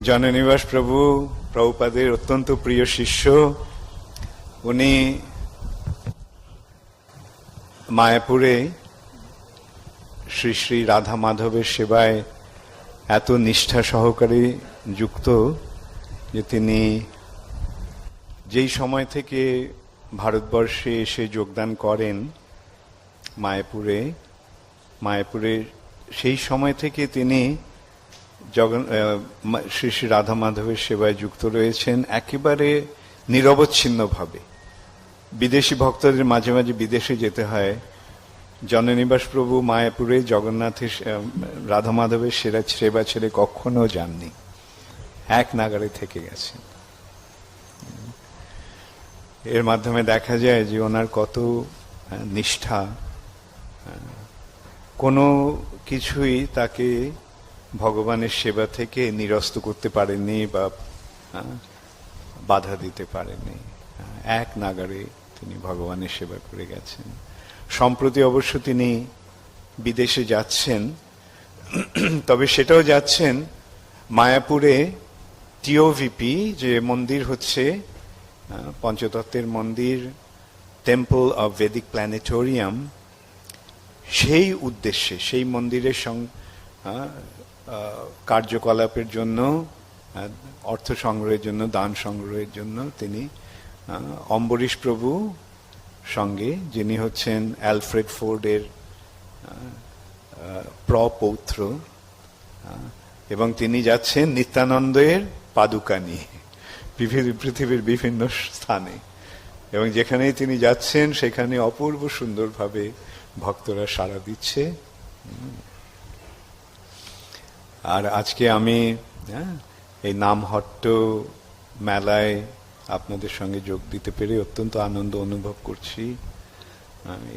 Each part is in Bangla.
জননিবাস প্রভু প্রভুপাদের অত্যন্ত প্রিয় শিষ্য। উনি মায়াপুরে শ্রী শ্রী রাধা মাধবের সেবায় এত নিষ্ঠা সহকারে যুক্ত যে তিনি যেই সময় থেকে ভারতবর্ষে এসে যোগদান করেন মায়াপুরে সেই সময় থেকে তিনি শ্রী শ্রী রাধা মাধবের সেবায় যুক্ত রয়েছেন একেবারে নিরবচ্ছিন্নভাবে। বিদেশি ভক্তদের মাঝে মাঝে বিদেশে যেতে হয়, জননিবাস প্রভু মায়াপুরে জগন্নাথের রাধা মাধবের সেবা ছেড়ে কখনো যাননি, এক নাগারে থেকে গেছেন। এর মাধ্যমে দেখা যায় যে ওনার কত নিষ্ঠা, কোনো কিছুই তাকে ভগবানের সেবা থেকে নিরস্ত করতে পারেননি বা বাধা দিতে পারেননি। এক নাগারে তিনি ভগবানের সেবা করে গেছেন। সম্প্রতি অবশ্য তিনি বিদেশে যাচ্ছেন, তবে সেটাও যাচ্ছেন মায়াপুরে টিওভিপি, যে মন্দির হচ্ছে পঞ্চতত্ত্বের মন্দির, টেম্পল অফ ভেদিক প্ল্যানেটোরিয়াম, সেই উদ্দেশ্যে, সেই মন্দিরের কার্যকলাপের জন্য, অর্থ সংগ্রহের জন্য, দান সংগ্রহের জন্য তিনি অম্বরীশ প্রভু সঙ্গে, যিনি হচ্ছেন অ্যালফ্রেড ফোর্ডের প্রপৌত্র, এবং তিনি যাচ্ছেন নিত্যানন্দের পাদুকা নিয়ে পৃথিবীর বিভিন্ন স্থানে, এবং যেখানেই তিনি যাচ্ছেন সেখানে অপূর্ব সুন্দরভাবে ভক্তরা সাড়া দিচ্ছে। আর আজকে আমি এই নামহট্ট মেলায় আপনাদের সঙ্গে যোগ দিতে পেরে অত্যন্ত আনন্দ অনুভব করছি।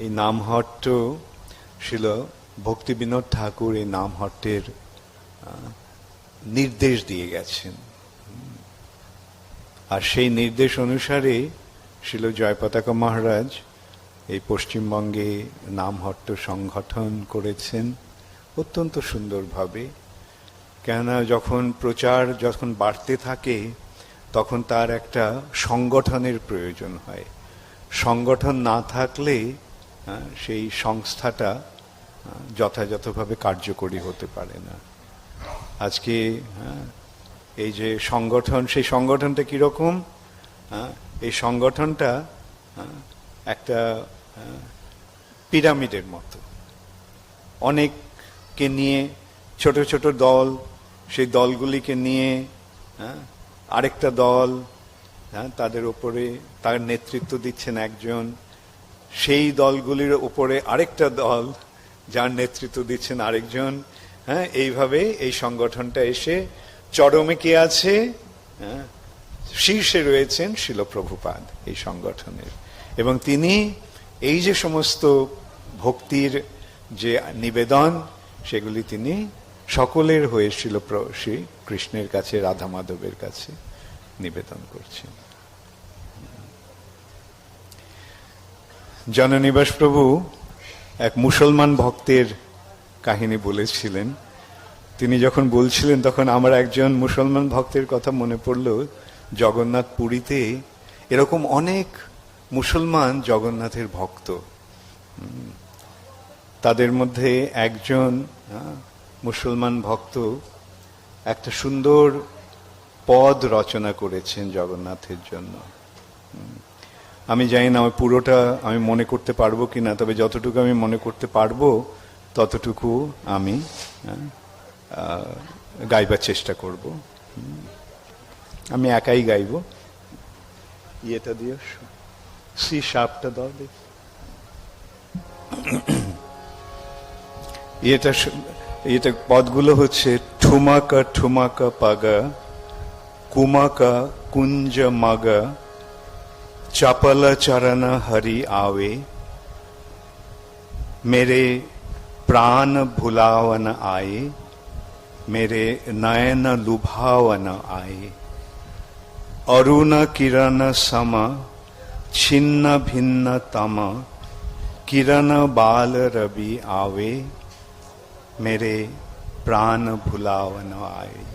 এই নামহট্ট ছিল ভক্তি বিনোদ ঠাকুর এই নামহট্টের নির্দেশ দিয়ে গেছেন, আর সেই নির্দেশ অনুসারে ছিল জয়পতাকা মহারাজ এই পশ্চিমবঙ্গে নামহট্ট সংগঠন করেছেন অত্যন্ত সুন্দরভাবে। কেননা যখন বাড়তে থাকে তখন তার একটা সংগঠনের প্রয়োজন হয়। সংগঠন না থাকলে সেই সংস্থাটা যথাযথভাবে কার্যকরী হতে পারে না। আজকে এই যে সংগঠন, সেই সংগঠনটা কিরকম? এই সংগঠনটা একটা পিরামিডের মতো, অনেককে নিয়ে ছোট ছোট দল, সেই দলগুলিকে নিয়ে আরেকটা দল, তাদের উপরে তার নেতৃত্ব দিচ্ছেন একজন, সেই দলগুলির উপরে আরেকটা দল যার নেতৃত্ব দিচ্ছেন আরেকজন। এইভাবে এই সংগঠনটা এসে চরমে কে আছে? শীর্ষে রয়েছেন শিল প্রভুপাদ এই সংগঠনের, এবং তিনি এই যে সমস্ত ভক্তির যে নিবেদন, সেগুলি তিনি সকলের হয়ে শ্রী কৃষ্ণের কাছে, রাধা মাধবের কাছে নিবেদন করছেন। জননিবাস প্রভু এক মুসলমান ভক্তের কাহিনী বলেছিলেন। তিনি যখন বলছিলেন তখন আমার একজন মুসলমান ভক্তের কথা মনে পড়ল। জগন্নাথ পুরীতে এরকম অনেক মুসলমান জগন্নাথের ভক্ত, তাদের মধ্যে একজন মুসলমান ভক্ত একটা সুন্দর পদ রচনা করেছেন জগন্নাথের জন্য। আমি জানি না আমি পুরোটা আমি মনে করতে পারবো কিনা, তবে যতটুকু আমি মনে করতে পারবো ততটুকু আমি গাইবার চেষ্টা করব। আমি একাই গাইব। ইয়েটা দিও, সি শার্পটা দাও দেখি। এটা পদগুলো হচ্ছে ঠুমাকা ঠুমাকা পাগা, কুমাকা কুঞ্জ মাগা, চাপালা চরণ হরি আवे, मेरे प्राण भुलावन आए, मेरे नयन लुभावन आए, अरुण किरण सम छिन्न भिन्न तम, किरण बाल रवि आवे, मेरे प्राण भुलावन आए।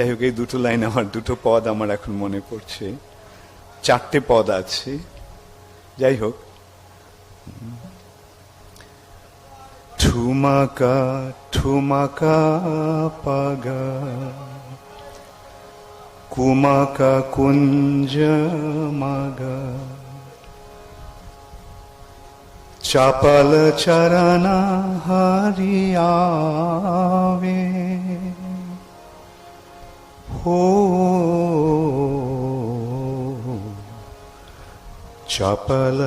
যাই হোক, এই দুটো লাইন আমার, দুটো পদ আমার এখন মনে পড়ছে। 4টে পদ আছে, যাই হোক। ঠুমাকা ঠুমাকা পাগা কুমাকা কুঞ্জ মাগা চাপাল চরণা হরিয়াবে হো চাপল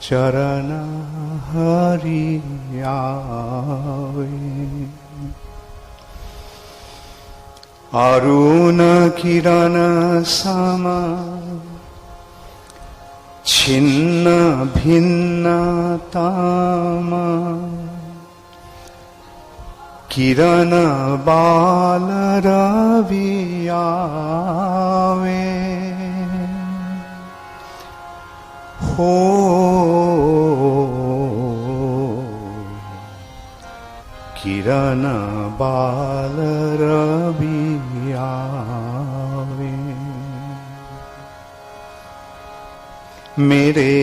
চরণ হরিয়াবে অরুণ কিরণ সম ছিন্ন ভিন্ন তাম কিরণ বাল রবিয়াবে হো কিরণ বাল রবিয়াবে मेरे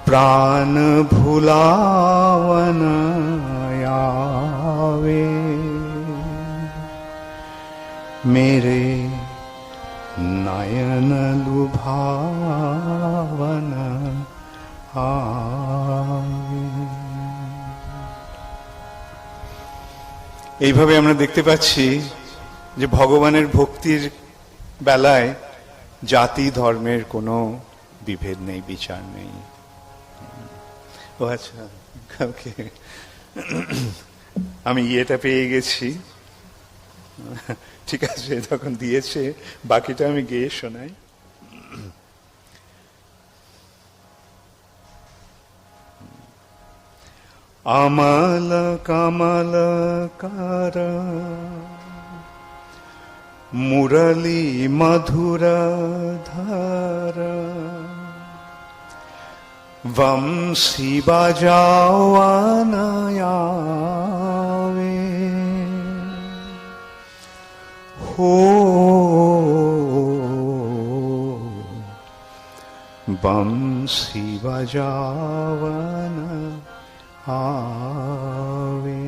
प्राण भुलावन आवे मेरे नयन लुभावन आवे। এইভাবে আমরা দেখতে পাচ্ছি যে ভগবানের ভক্তির বেলায় জাতি ধর্মের কোনো বিভেদ নেই, বিচার নেই। ও আচ্ছা, ওকে, আমি ইয়েটা পেয়ে গেছি, ঠিক আছে, তখন দিয়েছে, বাকিটা আমি গেয়ে শোনাই। আমল কমল কর মুরলী মধুর ধর বংশী বাজাওয়ানায়াবে হো বংশী বাজাওয়ানা आवे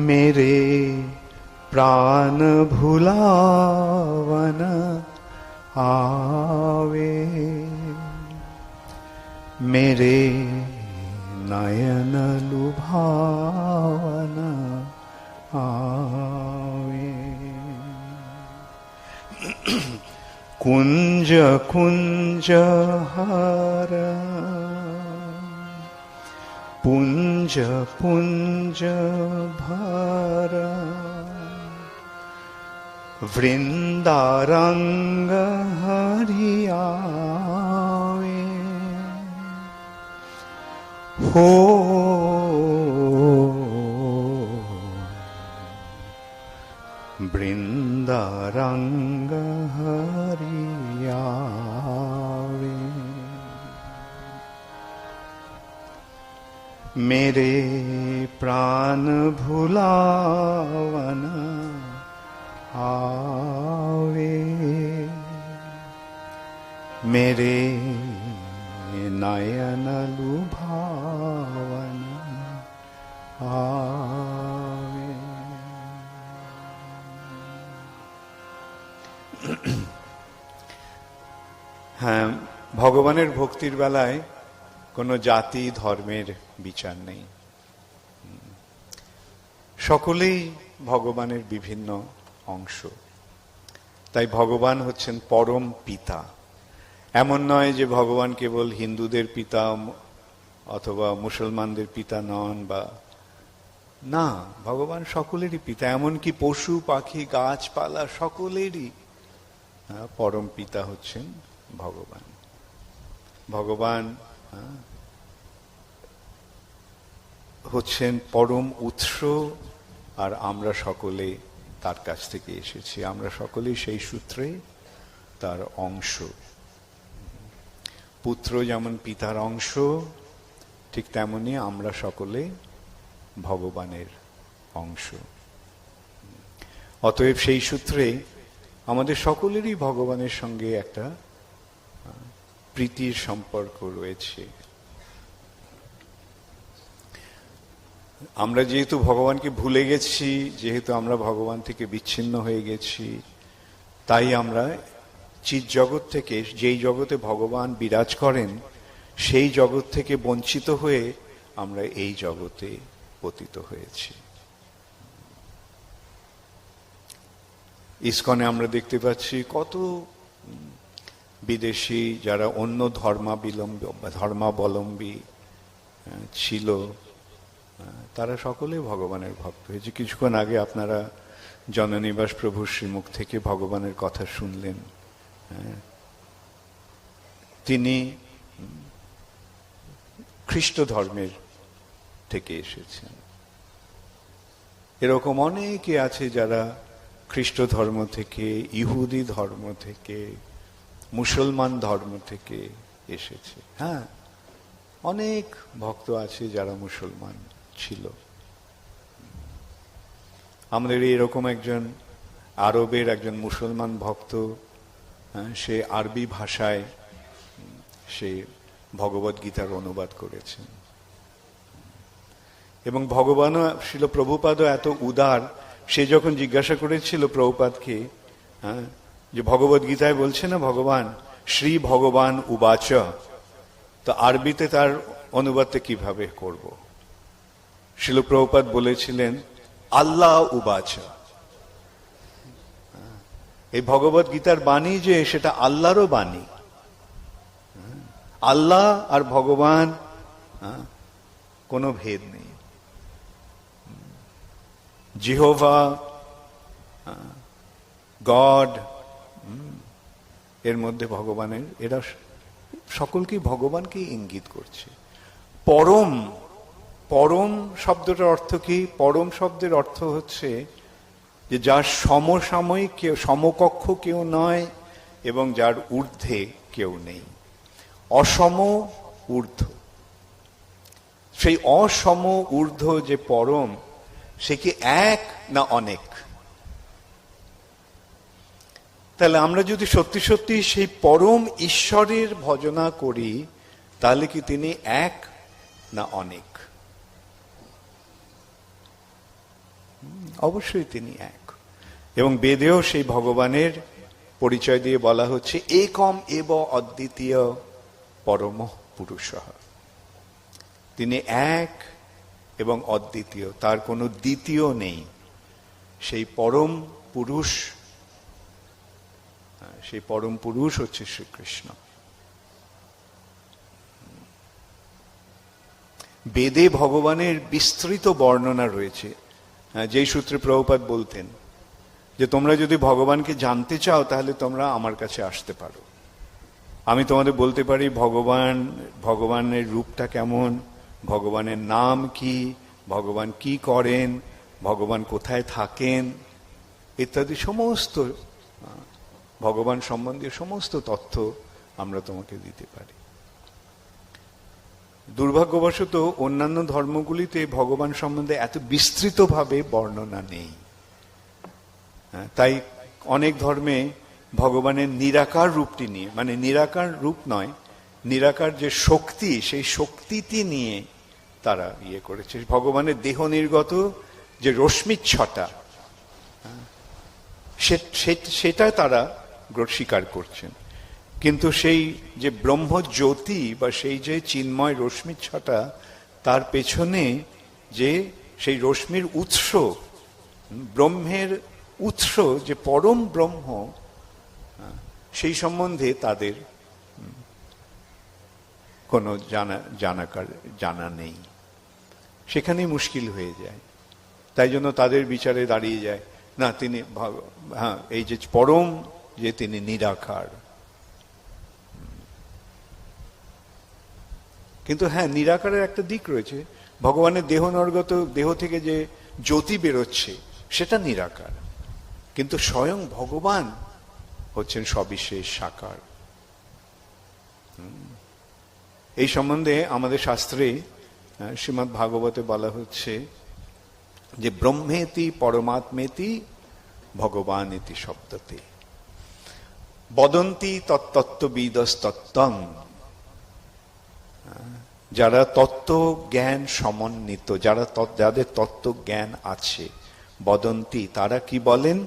मेरे प्राण भुलावन आवे मेरे नयन लुभावन आवे कुंज कुंज हर पुंज पुंज भर वृंदारंग हरियावे हो वृंदारंग हरियावे मेरे प्राण भुलावन आवे मेरे नयन लुभावन आवे। হ্যাঁ, ভগবানের ভক্তির বেলায় কোনো জাতি ধর্মের বিচার নেই, সকলেই ভগবানের বিভিন্ন অংশ। তাই ভগবান হচ্ছেন পরম পিতা। এমন নয় যে ভগবান কেবল হিন্দুদের পিতা অথবা মুসলমানদের পিতা নন, বা না, ভগবান সকলেরই পিতা। এমনকি পশু পাখি গাছপালা সকলেরই পরম পিতা হচ্ছেন ভগবান। ভগবান হচ্ছেন পরম উৎস, আর আমরা সকলে তার কাছ থেকে এসেছি, আমরা সকলেই সেই সূত্রে তার অংশ। পুত্র যেমন পিতার অংশ, ঠিক তেমনি আমরা সকলে ভগবানের অংশ। অতএব সেই সূত্রে আমাদের সকলেরই ভগবানের সঙ্গে একটা প্রীতির সম্পর্ক রয়েছে। আমরা যেহেতু ভগবানকে ভুলে গেছি, যেহেতু আমরা ভগবান থেকে বিচ্ছিন্ন হয়ে গেছি, তাই আমরা চিৎ জগৎ থেকে, যেই জগতে ভগবান বিরাজ করেন, সেই জগৎ থেকে বঞ্চিত হয়ে আমরা এই জগতে পতিত হয়েছি। ইসকনে আমরা দেখতে পাচ্ছি কত বিদেশি যারা অন্য ধর্মাবলম্বী ছিল, তারা সকলে ভগবানের ভক্ত হয়েছে। কিছুক্ষণ আগে আপনারা জননিবাস প্রভু শ্রীমুখ থেকে ভগবানের কথা শুনলেন। তিনি খ্রিস্ট ধর্মের থেকে এসেছেন। এরকম অনেকে আছে যারা খ্রিস্ট ধর্ম থেকে, ইহুদি ধর্ম থেকে, মুসলমান ধর্ম থেকে এসেছে। হ্যাঁ, অনেক ভক্ত আছে যারা মুসলমান ছিল। আমাদের এরকম একজন আরবের একজন মুসলমান ভক্ত, সে আরবি ভাষায় সে ভগবদ গীতার অনুবাদ করেছেন। এবং ভগবানও, শিল প্রভুপাদও এত উদার, সে যখন জিজ্ঞাসা করেছিল প্রভুপাদকে যে ভগবদ গীতায় বলছে না ভগবান শ্রী ভগবান উবাচ, তো আরবিতে তার অনুবাদটা কিভাবে করব? শিল প্রভুপাদ বলেছিলেন আল্লাহ উবাচ। এই ভগবদ গীতার বাণী যে, সেটা আল্লাহরও বাণী। আল্লাহ আর ভগবান কোনো ভেদ নেই। জিহোভা, গড, এর মধ্যে ভগবানের, এরা সকলকে ভগবানকে ইঙ্গিত করছে। পরম, পরম শব্দটার অর্থ কি? পরম শব্দের অর্থ হচ্ছে যে যার সমসাময়িক কেউ, সমকক্ষ কেউ নয় এবং যার ঊর্ধ্বে কেউ নেই। অসম ঊর্ধ্ব, সেই অসম ঊর্ধ্ব যে পরম, সে কি এক না অনেক? তাহলে আমরা যদি সত্যি সত্যি সেই পরম ঈশ্বরের ভজনা করি, তাহলে কি তিনি এক না অনেক? অবশ্যই তিনি এক। এবং বেদেও সেই ভগবানের পরিচয় দিয়ে বলা হচ্ছে একম এব অদ্বিতীয় পরম পুরুষ। তিনি এক এবং অদ্বিতীয়, তার কোনো দ্বিতীয় নেই। সেই পরম পুরুষ, সেই পরম পুরুষ হচ্ছে শ্রীকৃষ্ণ। বেদে ভগবানের বিস্তৃত বর্ণনা রয়েছে। যেই সূত্রে প্রভুপাদ বলতেন যে তোমরা যদি ভগবানকে জানতে চাও তাহলে তোমরা আমার কাছে আসতে পারো, আমি তোমাদের বলতে পারি ভগবানের রূপটা কেমন, ভগবানের নাম কি, ভগবান কি করেন, ভগবান কোথায় থাকেন ইত্যাদি সমস্ত ভগবান সম্বন্ধীয় সমস্ত তথ্য আমরা তোমাকে দিতে পারি। দুর্ভাগ্যবশত অন্যান্য ধর্মগুলিতে ভগবান সম্বন্ধে এত বিস্তৃতভাবে বর্ণনা নেই। তাই অনেক ধর্মে ভগবানের নিরাকার রূপটি নিয়ে, মানে নিরাকার রূপ নয়, নিরাকার যে শক্তি, সেই শক্তিটি নিয়ে তারা ইয়ে করেছে। ভগবানের দেহ নির্গত যে রশ্মিচ্ছটা, সেটা তারা স্বীকার করছেন। কিন্তু সেই যে ব্রহ্মজ্যোতি বা সেই যে চিন্ময় রশ্মিচ্ছটা, তার পেছনে যে সেই রশ্মির উৎস, ব্রহ্মের উৎস যে পরম ব্রহ্ম, সেই সম্বন্ধে তাদের কোনো জানা নেই। সেখানেই মুশকিল হয়ে যায়। তাই জন্য তাদের বিচারে দাঁড়িয়ে যায় না তিনি, হ্যাঁ, এই যে পরম, যে তিনি নিরাকার। কিন্তু হ্যাঁ, নিরাকারের একটা দিক রয়েছে। ভগবানের দেহ নির্গত, দেহ থেকে যে জ্যোতি বেরোচ্ছে সেটা নিরাকার, কিন্তু স্বয়ং ভগবান হচ্ছেন সবিশেষ সাকার। এই সম্বন্ধে আমাদের শাস্ত্রে শ্রীমদ্ ভাগবতে বলা হচ্ছে যে ব্রহ্মেতি পরমাত্মেতি ভগবান ইতি শব্দতে। বদন্তি তত্ত্ববিদস্তত্ত্বং, যারা তত্ত্ব জ্ঞান সমন্বিত, যাদের তত্ত্ব জ্ঞান আছে, বদন্তি তারা কি বলেন?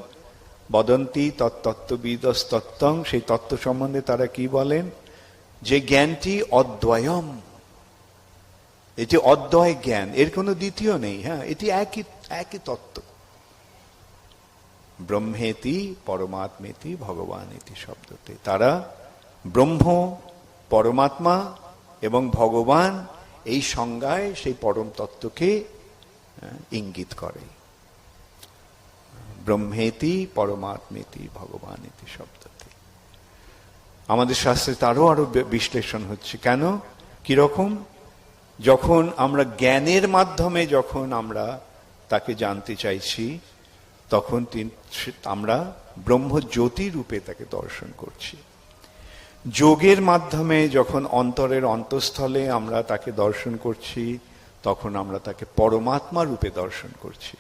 বদন্তি তত্ত্ববিদস্তত্ত্বং, সেই তত্ত্ব সম্বন্ধে তারা কি বলেন? যে জ্ঞানটি অদ্বয়ম, এটি অদ্বয় জ্ঞান, এর কোনো দ্বিতীয় নেই। হ্যাঁ, এটি একই তত্ত্ব। ব্রহ্মেতি পরমাত্মেতি ভগবান ইতি শব্দতে, তারা ব্রহ্ম, পরমাত্মা এবং ভগবান এই সংজ্ঞায় সেই পরম তত্ত্বকে ইঙ্গিত করে। ব্রহ্মেতি পরমাত্মেতি ভগবান ইতি শব্দতে। আমাদের শাস্ত্রে তারও আরো বিশ্লেষণ হচ্ছে। কেন? কিরকম? যখন আমরা জ্ঞানের মাধ্যমে যখন আমরা তাকে জানতে চাইছি, তখন আমরা ব্রহ্মজ্যোতি রূপে তাকে দর্শন করছি। যোগের মাধ্যমে যখন অন্তরের অন্তঃস্থলে আমরা তাকে দর্শন করছি, তখন আমরা তাকে পরমাত্মা রূপে দর্শন করছি।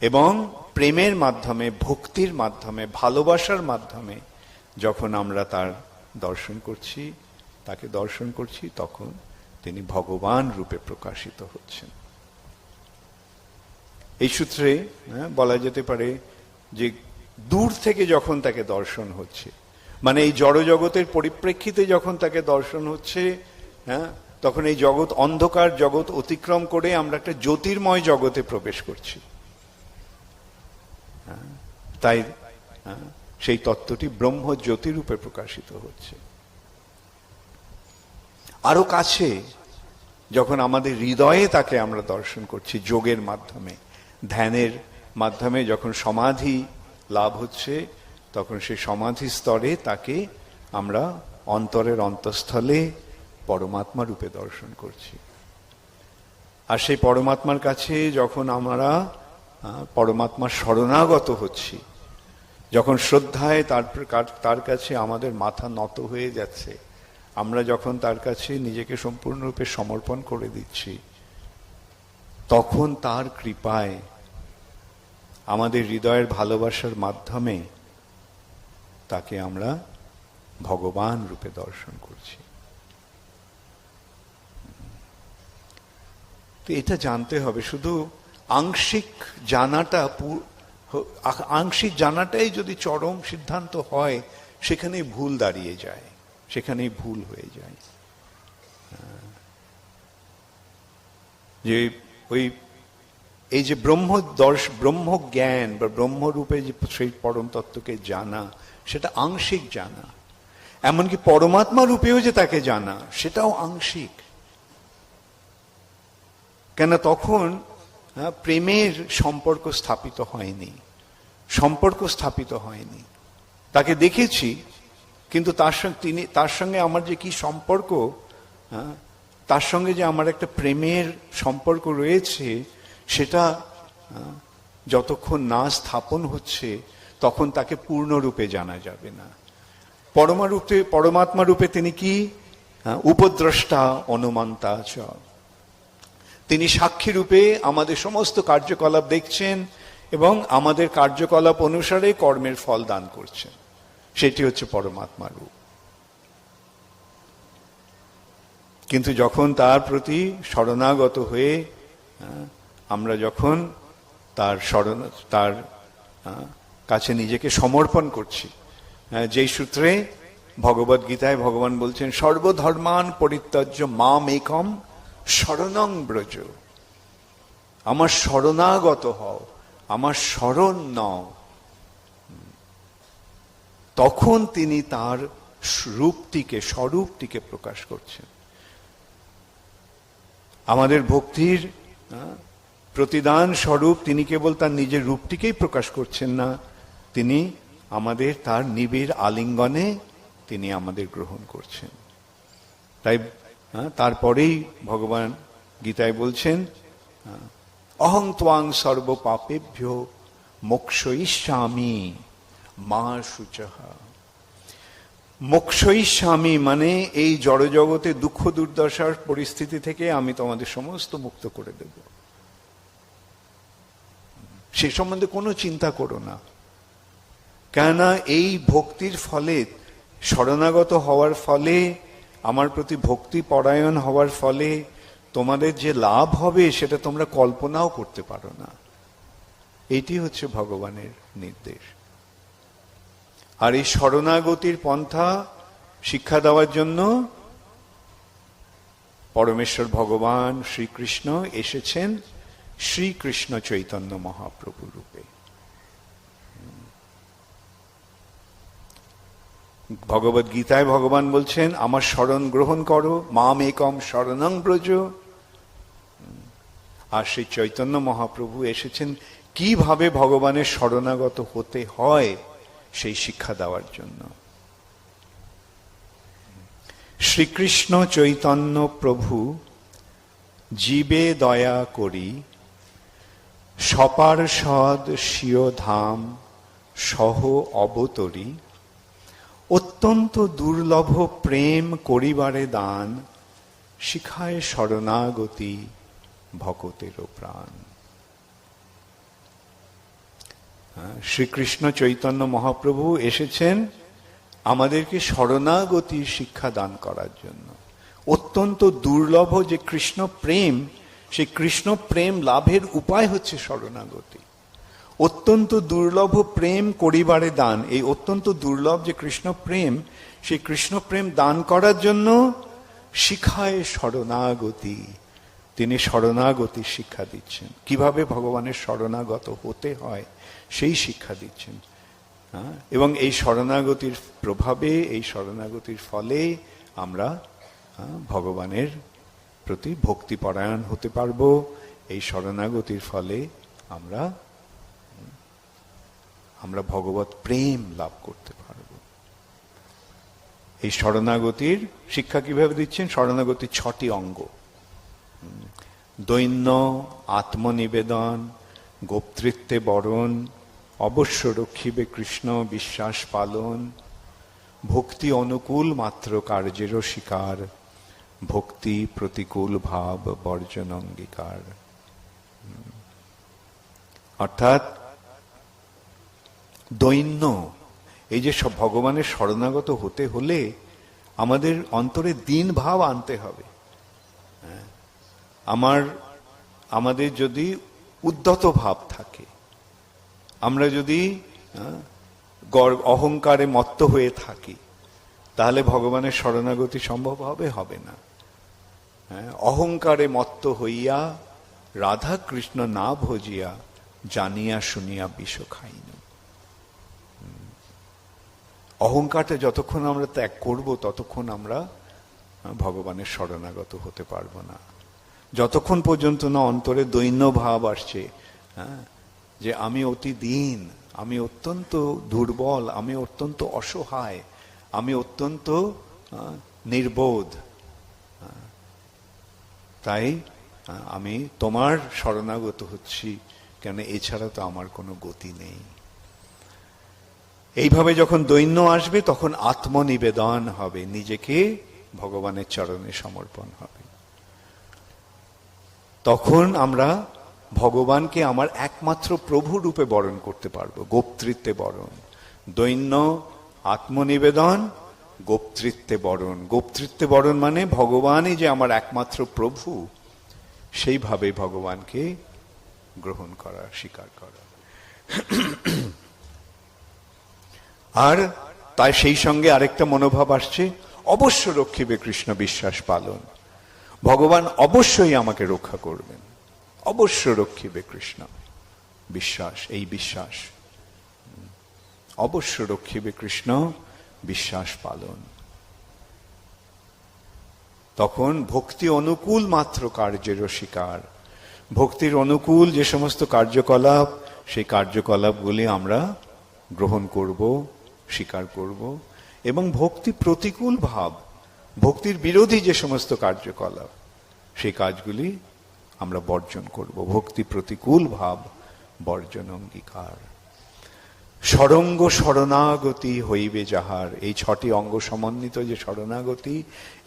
এবং প্রেমের মাধ্যমে, ভক্তির মাধ্যমে, ভালোবাসার মাধ্যমে যখন আমরা তার দর্শন করছি, তাকে দর্শন করছি, তখন তিনি ভগবান রূপে প্রকাশিত হচ্ছেন। এই সূত্রে বলা যেতে পারে যে দূর থেকে যখন তাকে দর্শন হচ্ছে, মানে এই জড় জগতের পরিপ্রেক্ষিতে যখন তাকে দর্শন হচ্ছে, হ্যাঁ, তখন এই জগৎ, অন্ধকার জগৎ অতিক্রম করে আমরা একটা জ্যোতির্ময় জগতে প্রবেশ করছি। তাই সেই তত্ত্বটি ব্রহ্ম জ্যোতি রূপে প্রকাশিত হচ্ছে। আরো কাছে যখন আমাদের হৃদয়ে তাকে আমরা দর্শন করছি, যোগের মাধ্যমে, ধ্যানের মাধ্যমে যখন সমাধি লাভ হচ্ছে, তখন সেই সমাধি স্তরে তাকে আমরা অন্তরের অন্তঃস্থলে পরমাত্মা রূপে দর্শন করছি। আর সেই পরমাত্মার কাছে যখন আমরা পরমাত্মার শরণাগত হচ্ছি, যখন শ্রদ্ধায় তার কাছে আমাদের মাথা নত হয়ে যাচ্ছে, আমরা যখন তার কাছে নিজেকে সম্পূর্ণরূপে সমর্পণ করে দিচ্ছি, তখন তার কৃপায় আমাদের হৃদয়ের ভালোবাসার মাধ্যমে তাকে আমরা ভগবান রূপে দর্শন করছি। তো এটা জানতে হবে। শুধু আংশিক জানাটাই যদি চরম সিদ্ধান্ত হয়, সেখানেই ভুল দাঁড়িয়ে যায়, সেখানেই ভুল হয়ে যায়। যে এই যে ব্রহ্ম জ্ঞান বা ব্রহ্মরূপে যে সেই পরম তত্ত্বকে জানা, সেটা আংশিক জানা। এমনকি পরমাত্মা রূপেও যে তাকে জানা, সেটাও আংশিক। কেন? তখন প্রেমের সম্পর্ক স্থাপিত হয়নি, সম্পর্ক স্থাপিত হয়নি। তাকে দেখেছি, কিন্তু তার সঙ্গে আমার যে কি সম্পর্ক, তার সঙ্গে যে আমার একটা প্রেমের সম্পর্ক রয়েছে, সেটা যতক্ষণ না স্থাপন হচ্ছে, তখন তাকে পূর্ণরূপে জানা যাবে না। পরমাত্মা রূপে তিনি কি? উপদ্রষ্টা অনুমন্তা চ, তিনি সাক্ষী রূপে আমাদের সমস্ত কার্যকলাপ দেখছেন এবং আমাদের কার্যকলাপ অনুসারে কর্মের ফল দান করছেন। সেটি হচ্ছে পরমাত্মা রূপ। কিন্তু যখন তার প্রতি শরণাগত হয়ে আমরা যখন তার কাছে নিজেকে সমর্পণ করছি, যেই সূত্রে ভগবদ গীতায় ভগবান বলছেন, সর্বধর্মান পরিত্যাজ্য মাম একম শরণং ব্রজ, আমার শরণাগত হও, আমার শরণ নাও। তখন তিনি তার স্বরূপটিকে প্রকাশ করছেন। আমাদের ভক্তির প্রতিদান স্বরূপ তিনি কেবল তার নিজের রূপটিকেই প্রকাশ করছেন না, তিনি আমাদের তার নিবিড় আলিঙ্গনে তিনি আমাদের গ্রহণ করছেন। তাই তারপরেই ভগবান গীতায় বলছেন, অহং ত্বাং সর্ব পাপেভ্য মোক্ষয়িষ্যামি মা শুচঃ। মোক্ষয়িষ্যামি মানে এই জড়জগতে দুঃখ দুর্দশার পরিস্থিতি থেকে আমি তোমাদের সমস্ত মুক্ত করে দেব। সে সম্বন্ধে কোনো চিন্তা করো না। কেননা এই ভক্তির ফলে, শরণাগত হওয়ার ফলে, আমার প্রতি ভক্তি পরায়ণ হওয়ার ফলে তোমাদের যে লাভ হবে সেটা তোমরা কল্পনাও করতে পারো না। এটি হচ্ছে ভগবানের নির্দেশ। আর এই শরণাগতির পন্থা শিক্ষা দেওয়ার জন্য পরমেশ্বর ভগবান শ্রীকৃষ্ণ এসেছেন শ্রীকৃষ্ণ চৈতন্য মহাপ্রভু রূপে। ভগবদ গীতায় ভগবান বলছেন, আমার শরণ গ্রহণ করো, মাম একম শরণং ব্রজ। আর সেই চৈতন্য মহাপ্রভু এসেছেন কিভাবে ভগবানের শরণাগত হতে হয় সেই শিক্ষা দেওয়ার জন্য। শ্রীকৃষ্ণ চৈতন্য প্রভু জীবে দয়া করি, সপার্ষদ স্বীয় ধাম সহ অবতরী, অত্যন্ত দুর্লভ প্রেম করিবারে দান, শিখায় শরণাগতি ভকতেরও প্রাণ। শ্রীকৃষ্ণ চৈতন্য মহাপ্রভু এসেছেন আমাদেরকে শরণাগতির শিক্ষা দান করার জন্য। অত্যন্ত দুর্লভ যে কৃষ্ণ প্রেম, সেই কৃষ্ণ প্রেম লাভের উপায় হচ্ছে শরণাগতি। অত্যন্ত দুর্লভ প্রেম করিবারে দান, এই অত্যন্ত দুর্লভ যে কৃষ্ণ প্রেম, সেই কৃষ্ণ প্রেম দান করার জন্য শিখায় শরণাগতি। তিনি শরণাগতির শিক্ষা দিচ্ছেন, কিভাবে ভগবানের শরণাগত হতে হয় সেই শিক্ষা দিচ্ছেন। এবং এই শরণাগতির প্রভাবে, এই শরণাগতির ফলে আমরা ভগবানের প্রতি ভক্তিপরায়ণ হতে পারবো। এই শরণাগতির ফলে আমরা ভগবত প্রেম লাভ করতে পারব। এই শরণাগতির শিক্ষা কিভাবে দিচ্ছেন? শরণাগতির 6টি অঙ্গ: দৈন্য, আত্মনিবেদন, গোপ্তৃত্বে বরণ, অবশ্য রক্ষিবে কৃষ্ণ বিশ্বাস পালন, ভক্তি অনুকূল মাত্র কার্যেরও স্বীকার, ভক্তি প্রতিকূল ভাব বর্জন অঙ্গীকার। অর্থাৎ দৈন্য, এই যে সব ভগবানের শরণাগত হতে হলে আমাদের অন্তরে দীন ভাব আনতে হবে। আমাদের যদি উদ্ধত ভাব থাকে, আমরা যদি অহংকারে মত্ত হয়ে থাকি, তাহলে ভগবানের শরণাগতি সম্ভব হবে না। অহংকারে মত্ত হইয়া রাধা কৃষ্ণ না ভজিয়া, জানিয়া শুনিয়া বিষ খাইন। অহংকারটা যতক্ষণ আমরা ত্যাগ করব ততক্ষণ আমরা ভগবানের শরণাগত হতে পারবো না। যতক্ষণ পর্যন্ত না অন্তরে দৈন্য ভাব আসছে, যে আমি অতি দীন, আমি অত্যন্ত দুর্বল, আমি অত্যন্ত অসহায়, আমি অত্যন্ত নির্বোধ, তাই আমি তোমার শরণাগত হচ্ছি, কেন এছাড়া তো আমার কোনো গতি নেই। এইভাবে যখন দৈন্য আসবে তখন আত্মনিবেদন হবে, নিজেকে ভগবানের চরণে সমর্পণ হবে। তখন আমরা ভগবানকে আমার একমাত্র প্রভু রূপে বরণ করতে পারবো। গোপ্তৃত্বে বরণ, দৈন্য, আত্মনিবেদন, গোপ্তৃত্বে বরণ। গোপ্তৃত্বে বরণ মানে ভগবানই যে আমার একমাত্র প্রভু, সেইভাবে ভগবানকে গ্রহণ করা, স্বীকার করা। আর তাই সেই সঙ্গে আরেকটা মনোভাব আসছে, অবশ্য রক্ষিবে কৃষ্ণ বিশ্বাস পালন। ভগবান অবশ্যই আমাকে রক্ষা করবেন, অবশ্য রক্ষিবে কৃষ্ণ বিশ্বাস, এই বিশ্বাস, অবশ্য রক্ষিবে কৃষ্ণ বিশ্বাস পালন। তখন ভক্তি অনুকূল মাত্র কার্যেরও স্বীকার। ভক্তির অনুকূল যে সমস্ত কার্যকলাপ, সেই কার্যকলাপগুলি আমরা গ্রহণ করব, স্বীকার করব। এবং ভক্তি প্রতিকূল ভাব, ভক্তির বিরোধী যে সমস্ত কার্যকলাপ, সেই কাজগুলি আমরা বর্জন করব। ভক্তি প্রতিকূল ভাব বর্জন অঙ্গীকার। সরঙ্গ শরণাগতি হইবে যাহার, এই 6টি অঙ্গ সমন্বিত যে শরণাগতি,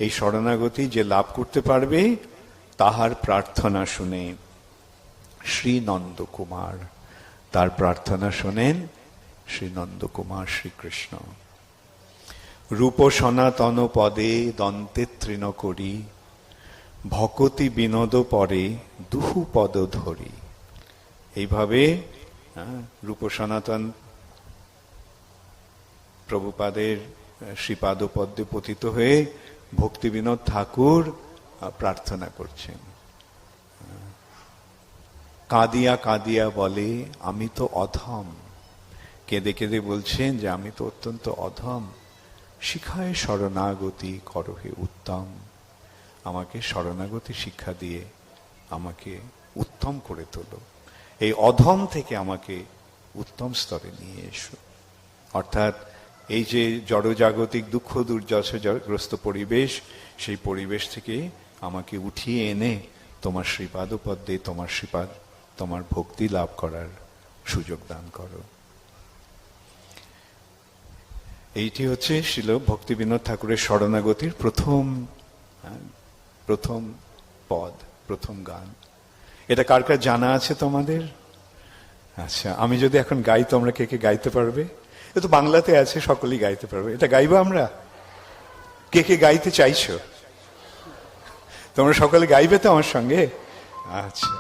এই শরণাগতি যে লাভ করতে পারবে, তাহার প্রার্থনা শুনে শ্রী নন্দ কুমার তার প্রার্থনা শোনেন শ্রী নন্দকুমার শ্রীকৃষ্ণ। রূপ সনাতন পদে দন্তে তৃণ করি, ভকতি বিনোদ পরে দুহু পদ ধরি। এইভাবে রূপ সনাতন প্রভুপাদের শ্রীপাদ পদ্মে পতিত হয়ে ভক্তি বিনোদ ঠাকুর প্রার্থনা করছেন। কাঁদিয়া কাঁদিয়া বলে আমি তো অধম, কেঁদে কেঁদে বলছেন যে আমি তো অত্যন্ত অধম। শিখায় শরণাগতি করহে উত্তম, আমাকে শরণাগতি শিক্ষা দিয়ে আমাকে উত্তম করে তোলো, এই অধম থেকে আমাকে উত্তম স্তরে নিয়ে এসো। অর্থাৎ এই যে জড়জাগতিক দুঃখ দুর্দশাগ্রস্ত পরিবেশ, সেই পরিবেশ থেকে আমাকে উঠিয়ে এনে তোমার শ্রীপাদ পদ্মে তোমার শ্রীপাদ তোমার ভক্তি লাভ করার সুযোগ দান করো। এইটি হচ্ছে শিল ভক্তি বিনোদ ঠাকুরের শরণাগতির প্রথম পদ, প্রথম গান। এটা কার কার জানা আছে তোমাদের? আচ্ছা, আমি যদি এখন গাই তোমরা কে কে গাইতে পারবে? এ তো বাংলাতে আছে, সকলেই গাইতে পারবে। এটা গাইবো আমরা? কে কে গাইতে চাইছো? তোমরা সকলে গাইবে তো আমার সঙ্গে? আচ্ছা।